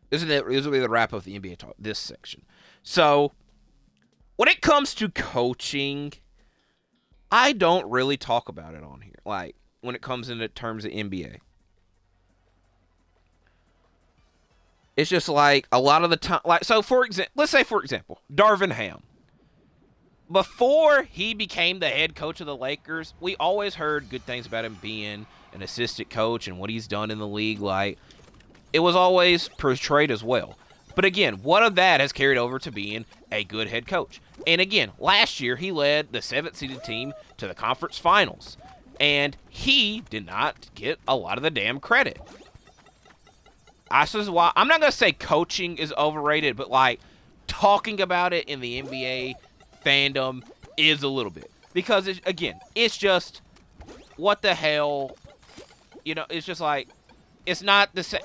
A: this will be the wrap of the NBA talk, this section. So, when it comes to coaching, I don't really talk about it on here. Like, when it comes into terms of NBA. It's just like, a lot of the time, like, so let's say, for example, Darvin Ham. Before he became the head coach of the Lakers, we always heard good things about him being an assistant coach and what he's done in the league. Like, it was always portrayed as well. But again, what of that has carried over to being a good head coach? And again, last year he led the 7th-seeded team to the conference finals. And he did not get a lot of the damn credit. This is why I'm not going to say coaching is overrated, but like talking about it in the NBA fandom is a little bit. Because, it's just, what the hell? It's just like, it's not the same.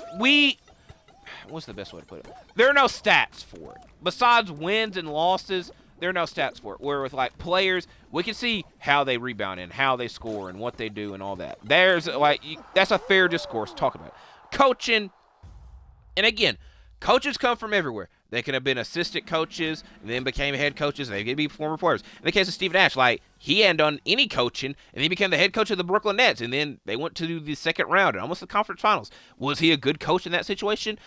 A: What's the best way to put it? There are no stats for it. Besides wins and losses, there are no stats for it. Where with, like, players, we can see how they rebound and how they score and what they do and all that. That's a fair discourse. Talk about it. Coaching, and again, coaches come from everywhere. They could have been assistant coaches and then became head coaches. They could be former players. In the case of Steve Nash, like, he hadn't done any coaching, and he became the head coach of the Brooklyn Nets, and then they went to the second round and almost the conference finals. Was he a good coach in that situation?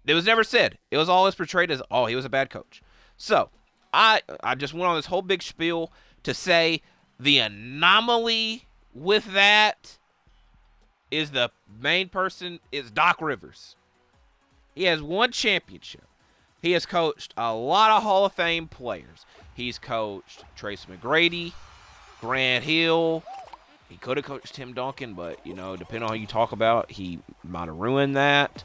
A: It was never said. It was always portrayed as, he was a bad coach. So, I just went on this whole big spiel to say the anomaly with that is the main person is Doc Rivers. He has one championship. He has coached a lot of Hall of Fame players. He's coached Tracy McGrady, Grant Hill. He could have coached Tim Duncan, but, depending on how you talk about, he might have ruined that.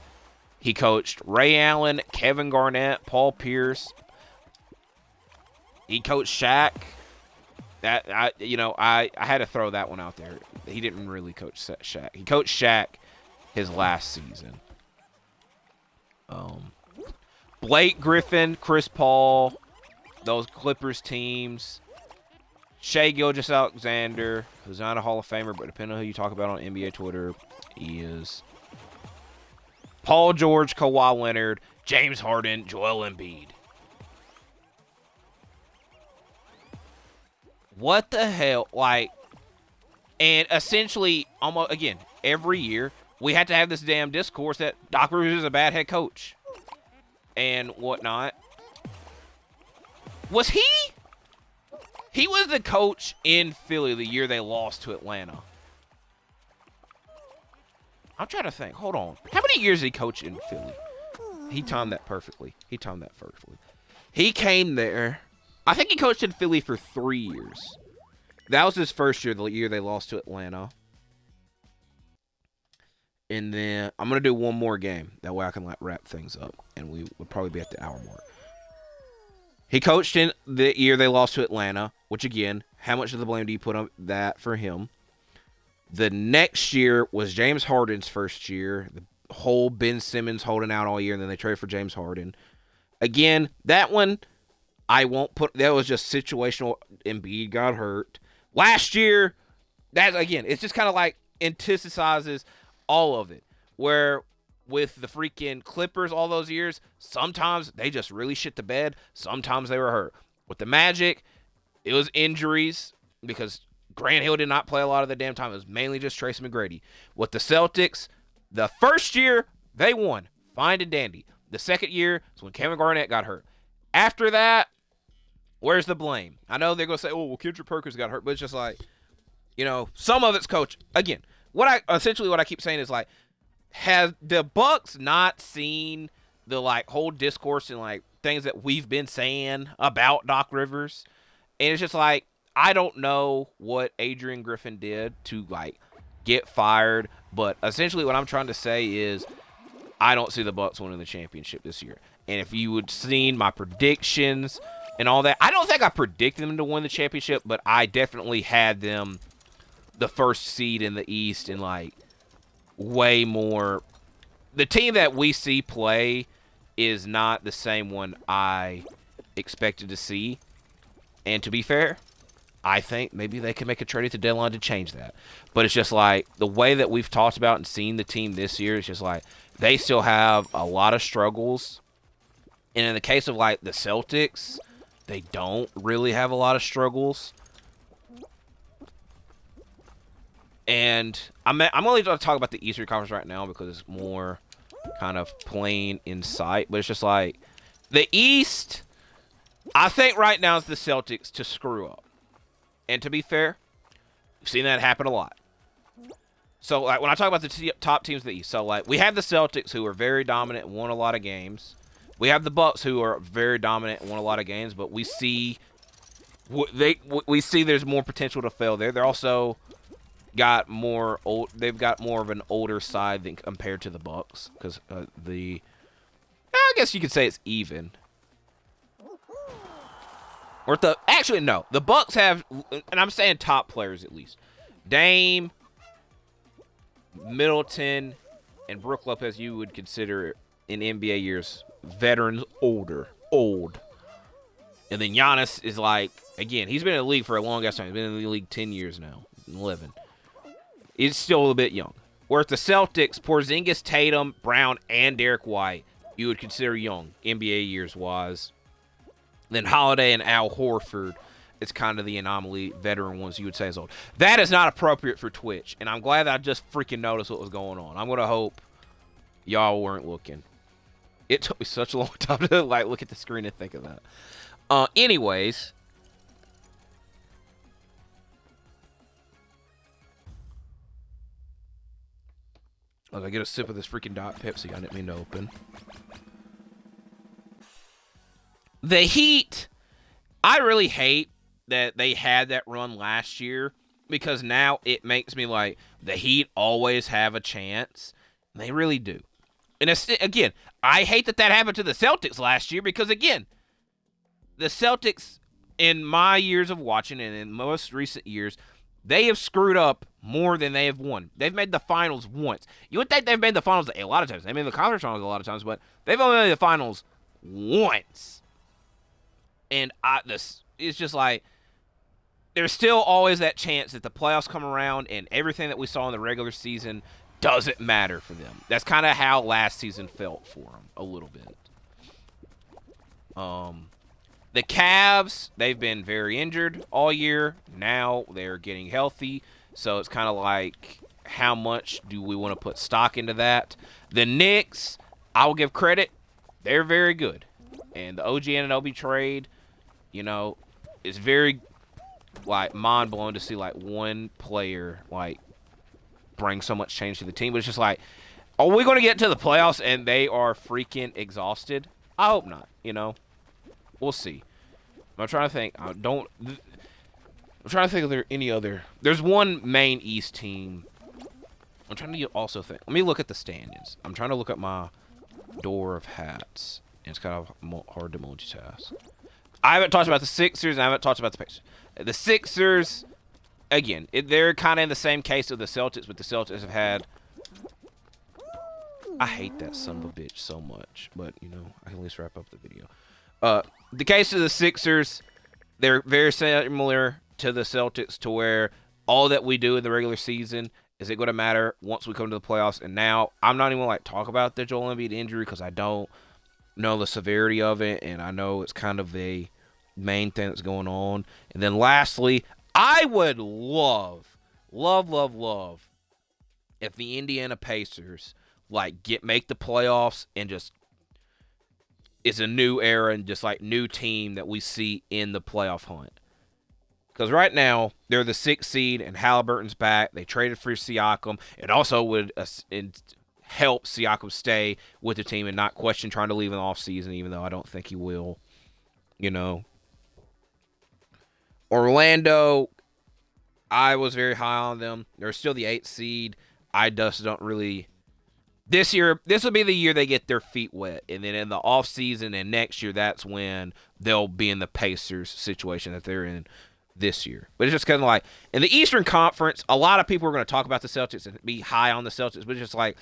A: He coached Ray Allen, Kevin Garnett, Paul Pierce. He coached Shaq. I had to throw that one out there. He didn't really coach Shaq. He coached Shaq his last season. Blake Griffin, Chris Paul, those Clippers teams. Shai Gilgeous-Alexander, who's not a Hall of Famer, but depending on who you talk about on NBA Twitter, he is. Paul George, Kawhi Leonard, James Harden, Joel Embiid. What the hell? And essentially, almost, again, every year, we had to have this damn discourse that Doc Rivers is a bad head coach. And whatnot. Was he? He was the coach in Philly the year they lost to Atlanta. I'm trying to think. Hold on. How many years did he coach in Philly? He timed that perfectly. He came there. I think he coached in Philly for 3 years. That was his first year, the year they lost to Atlanta. And then I'm going to do one more game. That way I can wrap things up. And we would probably be at the hour mark. He coached in the year they lost to Atlanta. Which, again, how much of the blame do you put on that for him? The next year was James Harden's first year. The whole Ben Simmons holding out all year. And then they traded for James Harden. Again, that one, I won't put... That was just situational. Embiid got hurt. Last year, that again, it's just kind of antithesis all of it. Where with the freaking Clippers all those years, sometimes they just really shit the bed. Sometimes they were hurt. With the Magic, it was injuries because Grant Hill did not play a lot of the damn time. It was mainly just Tracy McGrady. With the Celtics, the first year, they won. Fine and dandy. The second year is when Kevin Garnett got hurt. After that, where's the blame? I know they're going to say, Kendrick Perkins got hurt, but it's just some of it's coach. Again, what I keep saying is like, has the Bucks not seen the like whole discourse and like things that we've been saying about Doc Rivers? And it's just like, I don't know what Adrian Griffin did to like get fired, but essentially what I'm trying to say is I don't see the Bucks winning the championship this year. And if you would seen my predictions and all that, I don't think I predicted them to win the championship, but I definitely had them the first seed in the East and like way more. The team that we see play is not the same one I expected to see. And to be fair, I think maybe they can make a trade at the deadline to change that. But it's just like the way that we've talked about and seen the team this year, it's just like they still have a lot of struggles. And in the case of like the Celtics, they don't really have a lot of struggles. And I'm only going to talk about the Eastern Conference right now because it's more kind of plain in sight. But it's just like the East, I think right now is the Celtics to screw up. And to be fair, we've seen that happen a lot. So like when I talk about the top teams in the East, so like we have the Celtics who are very dominant and won a lot of games. We have the Bucks who are very dominant and won a lot of games, but we see there's more potential to fail there. They're also got more they've got more of an older side than compared to the Bucks because I guess you could say it's even. Or actually no, the Bucks have, and I'm saying top players at least. Dame, Middleton, and Brook Lopez you would consider in NBA years veterans, old. And then Giannis is like, again, he's been in the league for a long ass time. He's been in the league 10 years now, 11. He's still a little bit young. Whereas the Celtics, Porzingis, Tatum, Brown, and Derek White, you would consider young, NBA years wise. Then Holiday and Al Horford, it's kind of the anomaly, veteran ones you would say is old. That is not appropriate for Twitch, and I'm glad that I just freaking noticed what was going on. I'm going to hope y'all weren't looking. It took me such a long time to like look at the screen and think of that. Anyways, I get a sip of this freaking Diet Pepsi I didn't mean to open. The Heat, I really hate that they had that run last year because now it makes me like the Heat always have a chance. They really do. And again, I hate that happened to the Celtics last year because, again, the Celtics, in my years of watching and in most recent years, they have screwed up more than they have won. They've made the finals once. You would think they've made the finals a lot of times. They made the conference finals a lot of times, but they've only made the finals once. And it's just like there's still always that chance that the playoffs come around and everything that we saw in the regular season doesn't matter for them. That's kind of how last season felt for them a little bit. The Cavs, they've been very injured all year. Now they're getting healthy. So it's kind of like, how much do we want to put stock into that? The Knicks, I will give credit. They're very good. And the OG Anunoby trade, is very, like, mind-blowing to see, like, one player, like, bring so much change to the team. But it's just like, are we going to get to the playoffs and they are freaking exhausted? I hope not, We'll see. I'm trying to think. I'm trying to think if there any other. There's one main East team. I'm trying to also think. Let me look at the standings. I'm trying to look at my door of hats. And it's kind of hard to multitask. I haven't talked about the Sixers, and I haven't talked about the Pacers. The Sixers, again, they're kind of in the same case of the Celtics, but the Celtics have had... I hate that son of a bitch so much, but, I can at least wrap up the video. The case of the Sixers, they're very similar to the Celtics to where all that we do in the regular season is it going to matter once we come to the playoffs. And now I'm not even going to talk about the Joel Embiid injury because I don't know the severity of it, and I know it's kind of the main thing that's going on. And then lastly, I would love if the Indiana Pacers make the playoffs and just it's a new era and just like new team that we see in the playoff hunt. Because right now, they're the 6th seed, and Halliburton's back. They traded for Siakam. It also would help Siakam stay with the team and not question trying to leave in the offseason, even though I don't think he will. You know, Orlando, I was very high on them. They're still the 8th seed. I just don't really. This will be the year they get their feet wet. And then in the offseason and next year, that's when they'll be in the Pacers situation that they're in this year. But it's just kind of like, in the Eastern Conference, a lot of people are going to talk about the Celtics and be high on the Celtics, but it's just like,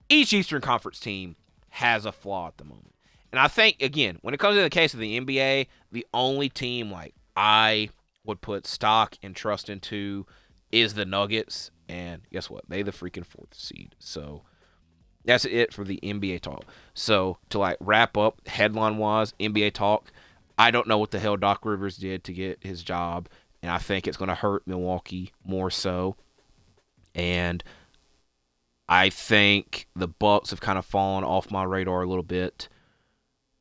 A: each Eastern Conference team has a flaw at the moment. And I think, again, when it comes to the case of the NBA, the only team like I would put stock and trust into is the Nuggets. And guess what? They the freaking 4th seed. So that's it for the NBA talk. So to like wrap up headline-wise, NBA talk, I don't know what the hell Doc Rivers did to get his job, and I think it's going to hurt Milwaukee more so. And I think the Bucks have kind of fallen off my radar a little bit.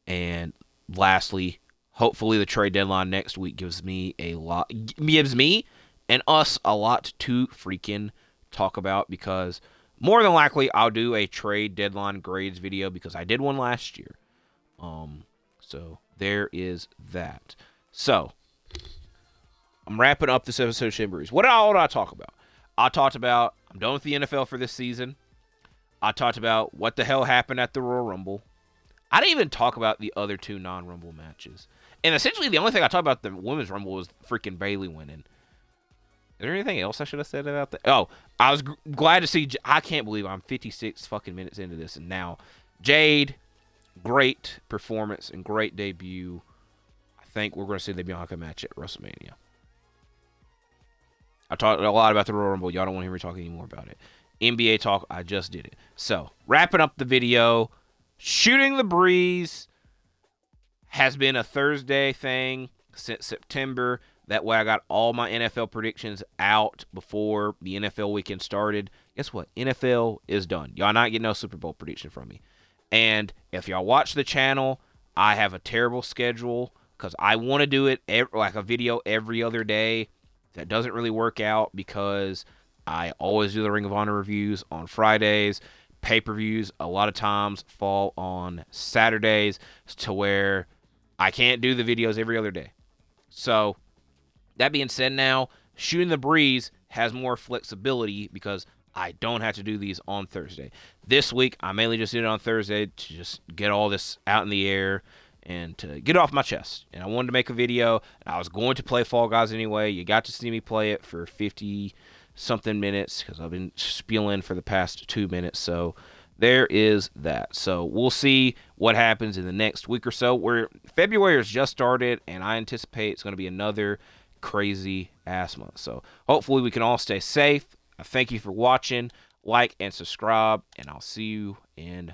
A: And lastly, hopefully the trade deadline next week gives me and us a lot to freaking talk about, because more than likely I'll do a trade deadline grades video because I did one last year. So there is that. So I'm wrapping up this episode of Shimmeries. What did I talk about? I talked about I'm done with the NFL for this season. I talked about what the hell happened at the Royal Rumble. I didn't even talk about the other 2 non-Rumble matches. And essentially the only thing I talked about the Women's Rumble was freaking Bayley winning. Is there anything else I should have said about that? Oh, I was glad to see. I can't believe I'm 56 fucking minutes into this, and now Jade, great performance and great debut. I think we're going to see the Bianca match at WrestleMania. I talked a lot about the Royal Rumble. Y'all don't want to hear me talk anymore about it. NBA talk, I just did it. So, wrapping up the video, Shooting the Breeze has been a Thursday thing since September. That way I got all my NFL predictions out before the NFL weekend started. Guess what? NFL is done. Y'all not getting no Super Bowl prediction from me. And if y'all watch the channel, I have a terrible schedule because I want to do it like a video every other day. That doesn't really work out because I always do the Ring of Honor reviews on Fridays. Pay-per-views a lot of times fall on Saturdays to where I can't do the videos every other day. So, that being said now, Shooting the Breeze has more flexibility because I don't have to do these on Thursday. This week, I mainly just did it on Thursday to just get all this out in the air and to get it off my chest. And I wanted to make a video, and I was going to play Fall Guys anyway. You got to see me play it for 50-something minutes because I've been spieling for the past 2 minutes. So there is that. So we'll see what happens in the next week or so. February has just started, and I anticipate it's going to be another crazy ass month. So hopefully we can all stay safe. I thank you for watching. Like and subscribe, and I'll see you in